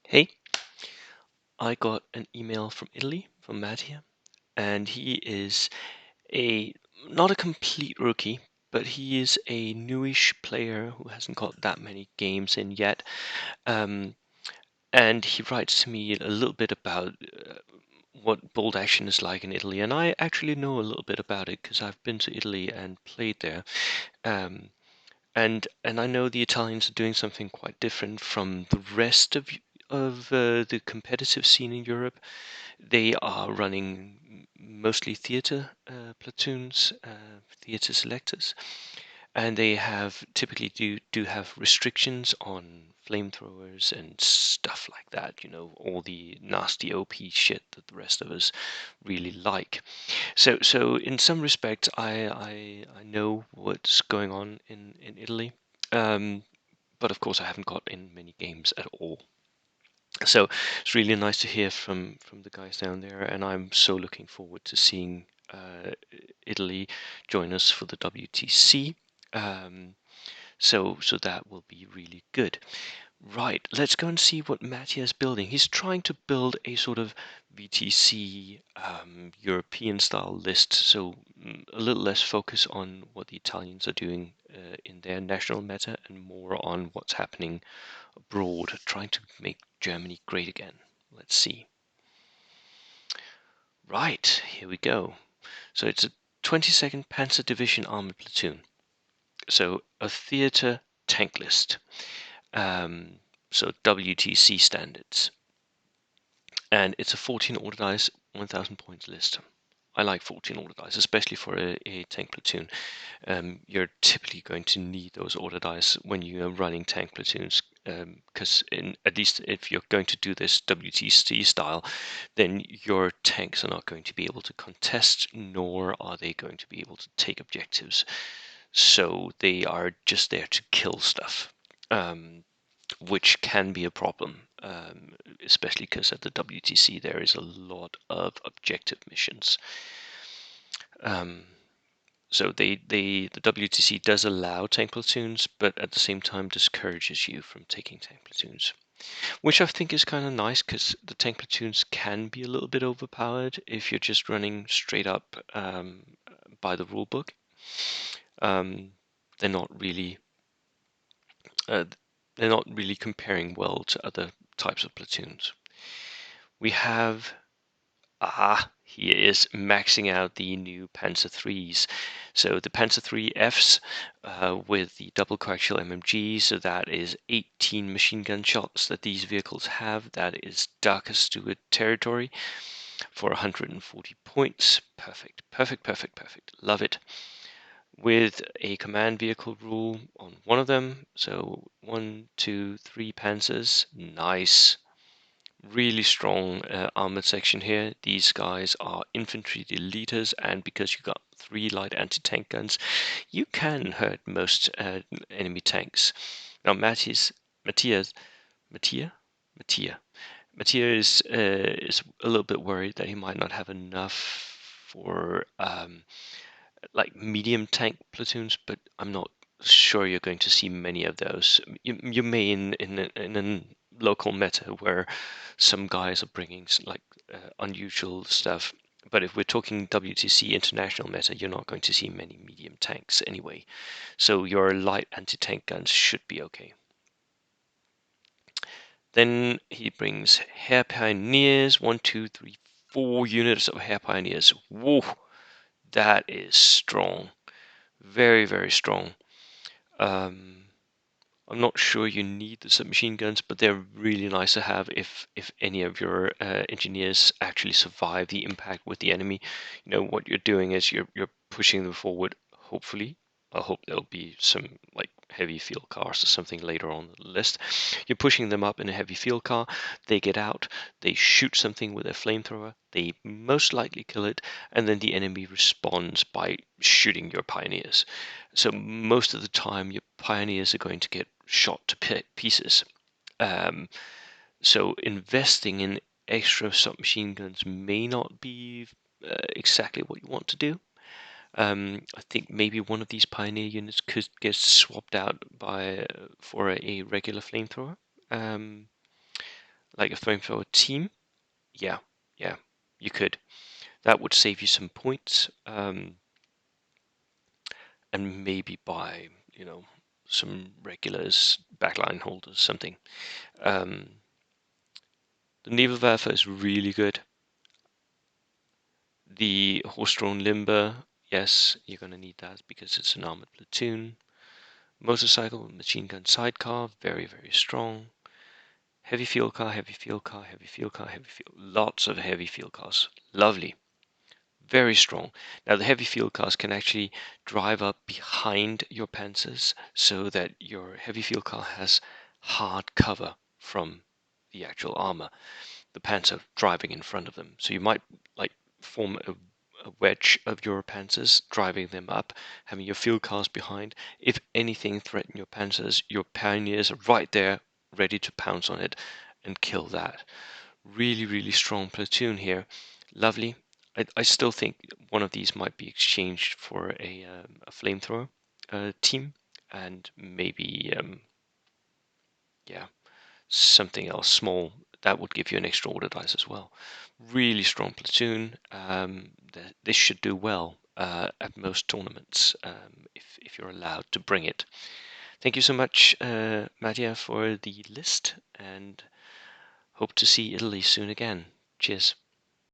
Hey, I got an email from Italy, from Mattia, and he is a not a complete rookie, but he is a newish player who hasn't got that many games in yet. Um, and he writes to me a little bit about what bold action is like in Italy, and I actually know a little bit about it because I've been to Italy and played there. Um, and I know the Italians are doing something quite different from the rest of the competitive scene in Europe. They are running mostly theater platoons, theater selectors, and they have typically do have restrictions on flamethrowers and stuff like that. You know, all the nasty OP shit that the rest of us really like. So in some respects, I know what's going on in Italy, um, but of course I haven't got in many games at all. So it's really nice to hear from the guys down there, and I'm so looking forward to seeing Italy join us for the WTC. Um, so that will be really good. Right, let's go and see what Mattia is building. He's trying to build a sort of VTC European style list, so a little less focus on what the Italians are doing in their national meta and more on what's happening abroad, trying to make Germany great again. Let's see. Right, here we go. So it's a 22nd Panzer Division Armored Platoon. So a theater tank list. So WTC standards. And it's a 14 order dice, 1000 points list. I like 14 order dice, especially for a tank platoon. You're typically going to need those order dice when you are running tank platoons, because at least if you're going to do this WTC style, then your tanks are not going to be able to contest, nor are they going to be able to take objectives. So they are just there to kill stuff. Which can be a problem, especially because at the WTC there is a lot of objective missions. Um, so the WTC does allow tank platoons, but at the same time discourages you from taking tank platoons, which I think is kind of nice because the tank platoons can be a little bit overpowered if you're just running straight up by the rule book. They're not really uh, they're not really comparing well to other types of platoons. We have he is maxing out the new Panzer IIIs. So the Panzer III Fs with the double coaxial MMG, so that is 18 machine gun shots that these vehicles have. That is darkest Stewart territory for 140 points. Perfect, perfect, perfect, perfect. Love it. With a command vehicle rule on one of them. So 1, 2, 3 Panzers. Nice. Really strong armored section here. These guys are infantry deleters, and because you got 3 light anti-tank guns, you can hurt most enemy tanks. Now, Mattia's, Mattia, Mattia, Mattia is a little bit worried that he might not have enough for like medium tank platoons, but I'm not sure you're going to see many of those. You may in a local meta where some guys are bringing like unusual stuff. But if we're talking WTC international meta, you're not going to see many medium tanks anyway. So your light anti-tank guns should be okay. Then he brings Hair Pioneers, 1, 2, 3, 4 units of Hair Pioneers. Whoa, that is strong. Very, very strong. I'm not sure you need the submachine guns, but they're really nice to have if any of your engineers actually survive the impact with the enemy. You know what you're doing is you're pushing them forward. Hopefully, I hope there'll be some like heavy field cars or something later on the list. You're pushing them up in a heavy field car. They get out. They shoot something with a flamethrower. They most likely kill it, and then the enemy responds by shooting your pioneers. So most of the time, your pioneers are going to get shot to pieces. Um, so investing in extra submachine guns may not be exactly what you want to do. I think maybe one of these pioneer units could get swapped out by for a regular flamethrower. Um, like a flamethrower team, yeah, yeah, you could. That would save you some points, and maybe buy, some regulars, backline holders, something. Um, the Nebelwerfer is really good. The horse-drawn limber, yes, you're going to need that because it's an armored platoon. Motorcycle, machine gun sidecar, very, very strong. Heavy field car, heavy field car, heavy field car, heavy field. Lots of heavy field cars. Lovely. Very strong. Now, the heavy field cars can actually drive up behind your Panzers so that your heavy field car has hard cover from the actual armor, the Panzer driving in front of them. So you might like form a wedge of your Panzers, driving them up, having your field cars behind. If anything threaten your Panzers, your Pioneers are right there, ready to pounce on it and kill that. Really, really strong platoon here. Lovely. I still think one of these might be exchanged for a flamethrower team, and maybe yeah, something else small that would give you an extra order dice as well. Really strong platoon. This should do well at most tournaments, if you're allowed to bring it. Thank you so much, Mattia, for the list, and hope to see Italy soon again. Cheers.